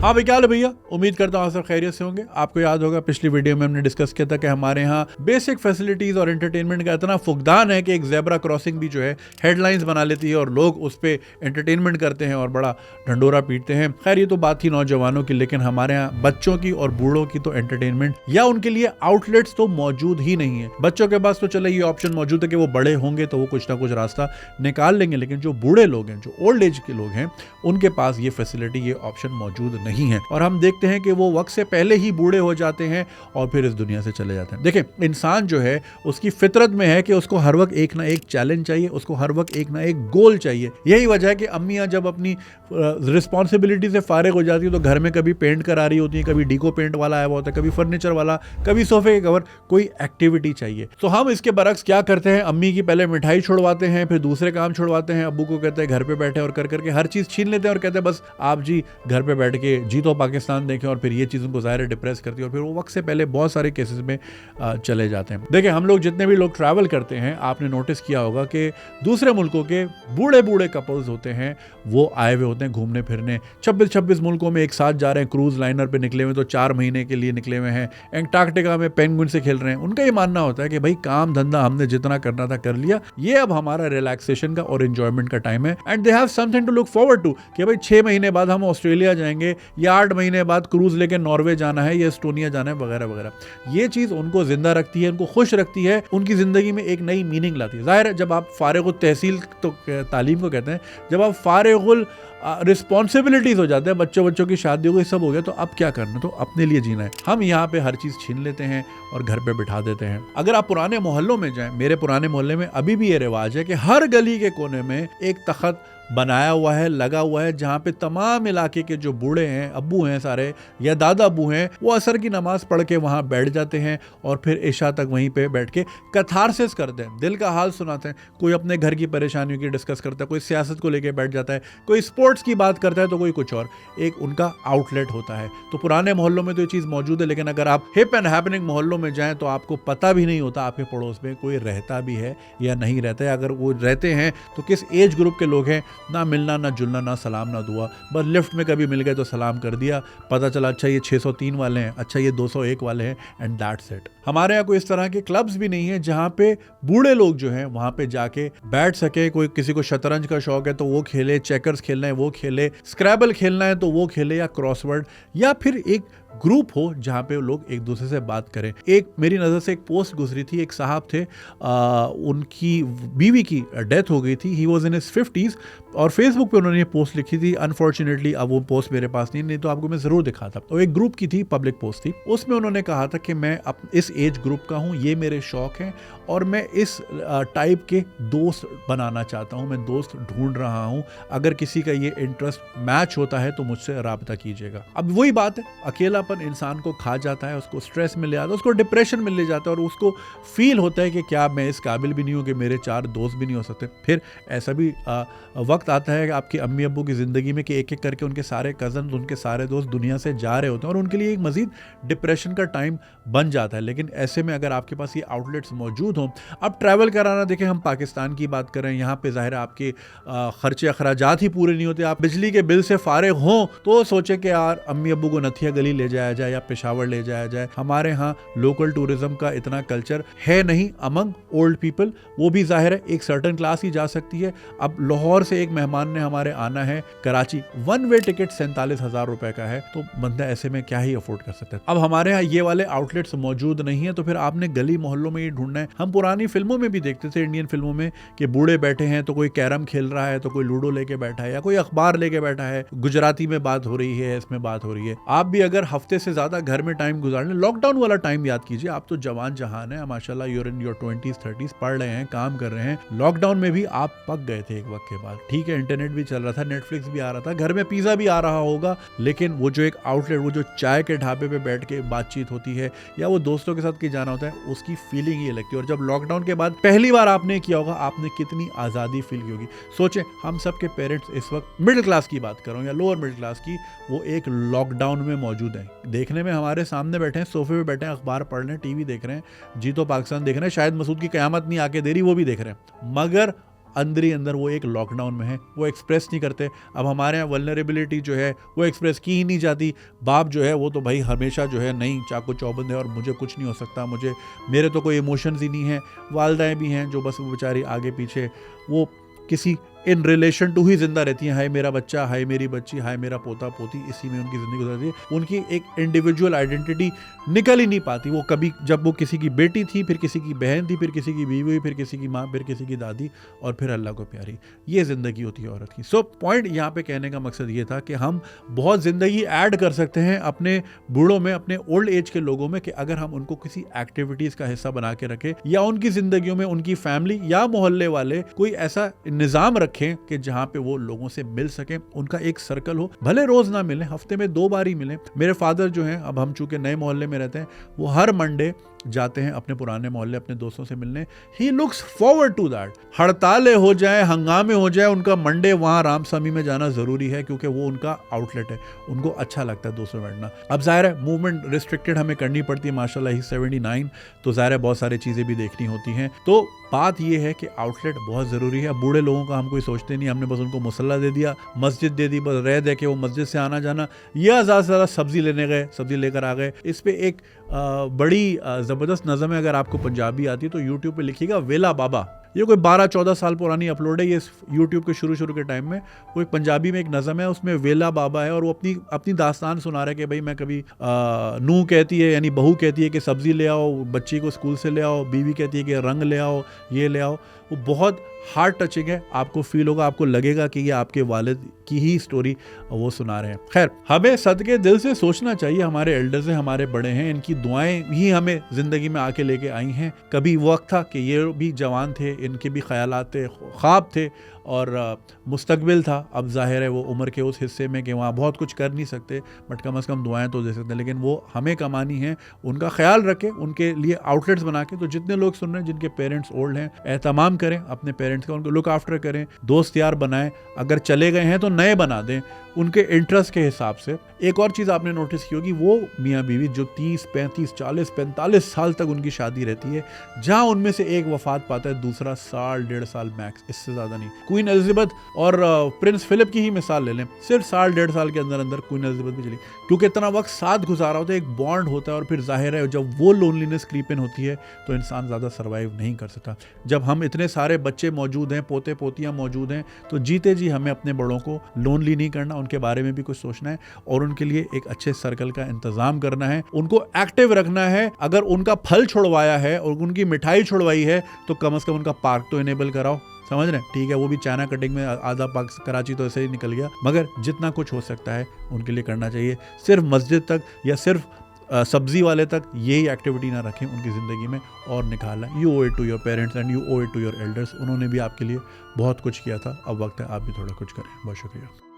हाँ भाई, क्या हाल है भैया? उम्मीद करता हूँ सब खैरियत से होंगे। आपको याद होगा पिछली वीडियो में हमने डिस्कस किया था कि हमारे यहाँ बेसिक फैसिलिटीज और एंटरटेनमेंट का इतना फुकदान है कि एक जेब्रा क्रॉसिंग भी जो है हेडलाइंस बना लेती है और लोग उस पर एंटरटेनमेंट करते हैं और बड़ा ढंडोरा पीटते हैं। खैर, ये तो बात थी नौजवानों की, लेकिन हमारे यहाँ बच्चों की और बूढ़ों की तो एंटरटेनमेंट या उनके लिए आउटलेट्स तो मौजूद ही नहीं है। बच्चों के पास तो चले ये ऑप्शन मौजूद है कि वो बड़े होंगे तो वो कुछ ना कुछ रास्ता निकाल लेंगे, लेकिन जो बूढ़े लोग हैं, जो ओल्ड एज के लोग हैं, उनके पास ये फैसिलिटी, ये ऑप्शन मौजूद नहीं है। और हम देखते हैं कि वो वक्त से पहले ही बूढ़े हो जाते हैं और फिर इस दुनिया से चले जाते हैं। देखिए, इंसान जो है उसकी फितरत में है कि उसको हर वक्त एक ना एक चैलेंज चाहिए, उसको हर वक्त एक ना एक गोल चाहिए। यही वजह है कि अम्मियाँ जब अपनी रिस्पॉन्सिबिलिटी से फारिग हो जाती है तो घर में कभी पेंट करा रही होती है, कभी डीको पेंट वाला आया हुआ होता है, कभी फर्नीचर वाला, कभी सोफे के कवर, कोई एक्टिविटी चाहिए। तो हम इसके बरक्स क्या करते हैं, अम्मी की पहले मिठाई छुड़वाते हैं, फिर दूसरे काम छुड़वाते हैं, अब्बू को कहते हैं घर पे बैठे और कर करके हर चीज़ छीन लेते हैं और कहते हैं बस आप जी घर पे बैठ के जी तो पाकिस्तान देखें। और फिर ये चीज़ उनको ज़ाहिर डिप्रेस करती है और फिर वो वक्त से पहले बहुत सारे केसेस में चले जाते हैं। देखिए, हम लोग जितने भी लोग ट्रैवल करते हैं, आपने नोटिस किया होगा कि दूसरे मुल्कों के बूढ़े बूढ़े कपल्स होते हैं, वो आए हुए होते हैं घूमने फिरने। 26 मुल्कों में एक साथ जा रहे हैं, क्रूज लाइनर पे निकले हुए, तो 4 महीने के लिए निकले हुए हैं, एंटार्क्टिका में पेंगुइन से खेल रहे हैं। उनका ये मानना होता है कि भाई काम धंधा हमने जितना करना था कर लिया, ये अब हमारा रिलैक्सेशन का और एंजॉयमेंट का टाइम है। And they have something to look forward to कि भाई 6 महीने बाद हम ऑस्ट्रेलिया जाएंगे या 8 महीने बाद क्रूज लेके नॉर्वे जाना है या एस्टोनिया जाना है वगैरह वगैरह। ये चीज़ उनको जिंदा रखती है, उनको खुश रखती है, उनकी ज़िंदगी में एक नई मीनिंग लाती है। ज़ाहिर है, जब आप फारिगुल तहसील तो तालीम को कहते हैं, जब आप फारिगुल रिस्पॉन्सिबिलिटीज हो जाते हैं, बच्चों की शादी हो गई, सब हो गया, तो अब क्या करना, तो अपने लिए जीना है। हम यहाँ पे हर चीज़ छीन लेते हैं और घर पे बिठा देते हैं। अगर आप पुराने मोहल्लों में जाएं, मेरे पुराने मोहल्ले में अभी भी ये रिवाज है कि हर गली के कोने में एक तख्त बनाया हुआ है, लगा हुआ है, जहाँ पे तमाम इलाके के जो बूढ़े हैं, अब्बू हैं सारे या दादा अब्बू हैं, वो असर की नमाज पढ़ के वहाँ बैठ जाते हैं और फिर इशा तक वहीं पे बैठ के कथारसिस करते हैं, दिल का हाल सुनाते हैं। कोई अपने घर की परेशानियों की डिस्कस करता है, कोई सियासत को लेके बैठ जाता है, कोई स्पोर्ट्स की बात करता है, तो कोई कुछ और। एक उनका आउटलेट होता है। तो पुराने मोहल्लों में तो ये चीज़ मौजूद है, लेकिन अगर आप हिप एंड हैपनिंग मोहल्लों में जाएँ तो आपको पता भी नहीं होता आपके पड़ोस में कोई रहता भी है या नहीं रहता है। अगर वो रहते हैं तो किस एज ग्रुप के लोग हैं, ना मिलना ना जुलना, ना सलाम ना दुआ, बस लिफ्ट में कभी मिल गए तो सलाम कर दिया, पता चला अच्छा ये 603 वाले हैं, अच्छा ये 201 वाले हैं, एंड दैट्स इट। हमारे यहाँ कोई इस तरह के क्लब्स भी नहीं है जहाँ पे बूढ़े लोग जो हैं वहाँ पे जाके बैठ सके। कोई किसी को शतरंज का शौक है तो वो खेले, चेकर्स खेलना है वो खेले, स्क्रैबल खेलना है तो वो खेले, या क्रॉसवर्ड, या फिर एक ग्रुप हो जहाँ पे लोग एक दूसरे से बात करें। एक मेरी नज़र से एक पोस्ट गुजरी थी, एक साहब थे, उनकी बीवी की डेथ हो गई थी, he was in his 50s, और फेसबुक पे उन्होंने ये पोस्ट लिखी थी। अनफॉर्चुनेटली अब वो पोस्ट मेरे पास नहीं तो आपको मैं ज़रूर दिखाता। तो एक ग्रुप की थी, पब्लिक पोस्ट थी, उसमें उन्होंने कहा था कि मैं इस एज ग्रुप का हूँ, ये मेरे शौक हैं और मैं इस टाइप के दोस्त बनाना चाहता हूँ, मैं दोस्त ढूंढ रहा हूँ, अगर किसी का ये इंटरेस्ट मैच होता है तो मुझसे राब्ता कीजिएगा। अब वही बात है, अकेलापन इंसान को खा जाता है, उसको स्ट्रेस में ले आता है, उसको डिप्रेशन में ले जाता है, और उसको फील होता है कि क्या मैं इस काबिल भी नहीं हूँ कि मेरे 4 दोस्त भी नहीं हो सकते। फिर ऐसा भी वक्त आता है कि आपके अम्मी अब्बू की ज़िंदगी में कि एक एक करके उनके सारे कज़न, उनके सारे दोस्त दुनिया से जा रहे होते हैं और उनके लिए एक मज़ीद डिप्रेशन का टाइम बन जाता है। लेकिन ऐसे में अगर आपके पास ये आउटलेट्स मौजूद हों, अब ट्रैवल कराना, देखें हम पाकिस्तान की बात करें, यहाँ पे ज़ाहिर आपके खर्चे अखराजात ही पूरे नहीं होते। आप बिजली के बिल से फारिग हों तो सोचे कि यार अम्मी अब्बू को नथिया गली ले जाया जाए या पेशावर ले जाया जाए। हमारे यहाँ लोकल टूरिज्म का इतना कल्चर है नहीं अमंग ओल्ड पीपल, वो भी ज़ाहिर है एक सर्टन क्लास ही जा सकती है। अब लाहौर से एक मेहमान ने हमारे आना है कराची, 1 वे टिकट 47,000 रुपए का है, तो बंदा ऐसे में क्या ही अफोर्ड कर सकता है। अब हमारे यहाँ ये वाले आउटलेट्स मौजूद नहीं है, तो फिर आपने गली मोहल्लों में ही ढूंढना है। हम पुरानी फिल्मों में भी देखते थे, इंडियन फिल्मों में, कि बूढ़े बैठे हैं तो कोई कैरम खेल रहा है, तो कोई लूडो लेके बैठा है, या कोई अखबार लेके बैठा है, गुजराती में बात हो रही है, इसमें बात हो रही है। आप भी अगर हफ्ते से ज्यादा घर में टाइम गुजारने, लॉकडाउन वाला टाइम याद कीजिए, आप तो जवान जहान है माशाल्लाह, you're in your 20s 30s, पढ़ रहे हैं, काम कर रहे हैं। लॉकडाउन में भी आप पक गए थे एक वक्त के बाद। ठीक है, इंटरनेट भी चल रहा था, नेटफ्लिक्स भी आ रहा था, घर में पिज्जा भी आ रहा होगा, लेकिन वो जो एक आउटलेट, वो जो चाय के ढाबे पे बैठ के बातचीत होती है या वो दोस्तों के साथ कहीं जाना होता है, उसकी फीलिंग ही लगती है। और जब लॉकडाउन के बाद पहली बार आपने किया होगा, आपने कितनी आज़ादी फील की होगी। सोचें, हम सब के पेरेंट्स इस वक्त मिडिल क्लास की बात करो या लोअर मिडिल क्लास की, वो एक लॉकडाउन में मौजूद हैं, देखने में हमारे सामने बैठे हैं, सोफे पे बैठे हैं, अखबार पढ़ रहे हैं, टीवी देख रहे हैं, जी तो पाकिस्तान देख रहे हैं, शायद मसूद की क़यामत नहीं आके दे रही, वो भी देख रहे हैं, मगर अंदर ही अंदर वो एक लॉकडाउन में है, वो एक्सप्रेस नहीं करते। अब हमारे यहाँ वल्नरेबिलिटी जो है वो एक्सप्रेस की ही नहीं जाती। बाप जो है वो तो भाई हमेशा जो है नहीं, चाकू चौबंद है और मुझे कुछ नहीं हो सकता, मेरे तो कोई इमोशंस ही नहीं है। वालदाएँ भी हैं जो बस वो बेचारी आगे पीछे वो किसी इन रिलेशन टू ही जिंदा रहती हैं। हाय मेरा बच्चा, हाय मेरी बच्ची, हाय मेरा पोता पोती, इसी में उनकी ज़िंदगी गुजरती है। उनकी एक इंडिविजुअल आइडेंटिटी निकल ही नहीं पाती। वो कभी जब वो किसी की बेटी थी, फिर किसी की बहन थी, फिर किसी की बीवी, फिर किसी की माँ, फिर किसी की दादी, और फिर अल्लाह को प्यारी। ये ज़िंदगी होती है औरत की। सो पॉइंट यहाँ पे कहने का मकसद ये था कि हम बहुत ज़िंदगी ऐड कर सकते हैं अपने बूढ़ों में, अपने ओल्ड एज के लोगों में, कि अगर हम उनको किसी एक्टिविटीज़ का हिस्सा बना के रखें, या उनकी ज़िंदगियों में उनकी फैमिली या मोहल्ले वाले कोई ऐसा निज़ाम रखें कि जहाँ पे वो लोगों से मिल सकें, उनका एक सर्कल हो। भले रोज ना मिले, हफ्ते में 2 बार ही मिले। मेरे फादर जो हैं, अब हम चूंकि नए मोहल्ले में रहते हैं, वो हर मंडे जाते हैं अपने पुराने मोहल्ले अपने दोस्तों से मिलने। He looks forward to that. हड़तालें हो जाए, हंगामे हो जाए, उनका मंडे वहाँ रामस्वामी में जाना जरूरी है, क्योंकि वो उनका आउटलेट है। उनको अच्छा लगता है दोस्तों बैठना। अब जाहिर है मूवमेंट रिस्ट्रिक्टेड हमें करनी पड़ती है, माशाल्लाह ही 79, तो जाहिर है बहुत सारी चीज़ें भी देखनी होती हैं। तो बात ये है कि आउटलेट बहुत ज़रूरी है। बूढ़े लोगों का हम कोई सोचते नहीं, हमने बस उनको मुसल्ला दे दिया, मस्जिद दे दी, बस रह दे के वो मस्जिद से आना जाना, या ज़्यादा से ज़्यादा सब्ज़ी लेने गए, सब्ज़ी लेकर आ गए। इस पर एक बड़ी ज़बरदस्त नज़म है, अगर आपको पंजाबी आती है तो यूट्यूब पे लिखिएगा वेला बाबा। ये कोई 12-14 साल पुरानी अपलोड है, ये यूट्यूब के शुरू के टाइम में। वो एक पंजाबी में एक नज़म है, उसमें वेला बाबा है, और वो अपनी दास्तान सुना रहा है कि भाई मैं कभी नूह कहती है, यानी बहू कहती है कि सब्ज़ी ले आओ, बच्ची को स्कूल से ले आओ, बीवी कहती है कि रंग ले आओ, ये ले आओ। वो बहुत हार्ट टचिंग है, आपको फील होगा, आपको लगेगा कि ये आपके वालिद की ही स्टोरी वो सुना रहे हैं। खैर, हमें सदके दिल से सोचना चाहिए, हमारे एल्डर्स हैं, हमारे बड़े हैं, इनकी दुआएं ही हमें ज़िंदगी में आके लेके आई हैं। कभी वक्त था कि ये भी जवान थे, इनके भी ख्यालात थे, ख्वाब थे और मुस्तकबिल था। अब जाहिर है वो उम्र के उस हिस्से में कि वहाँ बहुत कुछ कर नहीं सकते, बट कम से कम दुआएं तो दे सकते हैं। लेकिन वो हमें कमानी है, उनका ख्याल रखें, उनके लिए आउटलेट्स बना के। तो जितने लोग सुन रहे हैं जिनके पेरेंट्स ओल्ड हैं, एहतमाम करें अपने पेरेंट्स का, उनको लुक आफ्टर करें, दोस्त यार बनाएं, अगर चले गए हैं तो नए बना दें उनके इंटरेस्ट के हिसाब से। एक और चीज़ आपने नोटिस की होगी, वो मियाँ बीवी जो 30, 35, 40, 45 साल तक उनकी शादी रहती है, जहाँ उनमें से एक वफात पाता है, दूसरा साल 1.5 साल मैक्स, इससे ज़्यादा नहीं। क्वीन एलिजाबेथ और प्रिंस फिलिप की ही मिसाल ले लें, सिर्फ साल 1.5 साल के अंदर अंदर क्वीन एलिजाबेथ भी चली, क्योंकि इतना वक्त साथ गुजारा होता है, एक बॉन्ड होता है। और फिर जाहिर है जब वो लोनलीनेस क्रीप इन होती है तो इंसान ज़्यादा सर्वाइव नहीं कर सकता। जब हम इतने सारे बच्चे मौजूद हैं, पोते पोतियाँ मौजूद हैं, तो जीते जी हमें अपने बड़ों को लोनली नहीं करना, उनके बारे में भी कुछ सोचना है और उनके लिए एक अच्छे सर्कल का इंतजाम करना है, उनको एक्टिव रखना है। अगर उनका फल छुड़वाया है और उनकी मिठाई छुड़वाई है तो कम से कम उनका पार्क तो इनेबल कराओ। समझ रहे हैं? ठीक है, वो भी चाइना कटिंग में आधा पाक कराची तो ऐसे ही निकल गया, मगर जितना कुछ हो सकता है उनके लिए करना चाहिए। सिर्फ मस्जिद तक या सिर्फ सब्जी वाले तक यही एक्टिविटी ना रखें उनकी ज़िंदगी में और निकालना। You owe it to your parents and you owe it to your elders. उन्होंने भी आपके लिए बहुत कुछ किया था, अब वक्त है आप भी थोड़ा कुछ करें। बहुत शुक्रिया।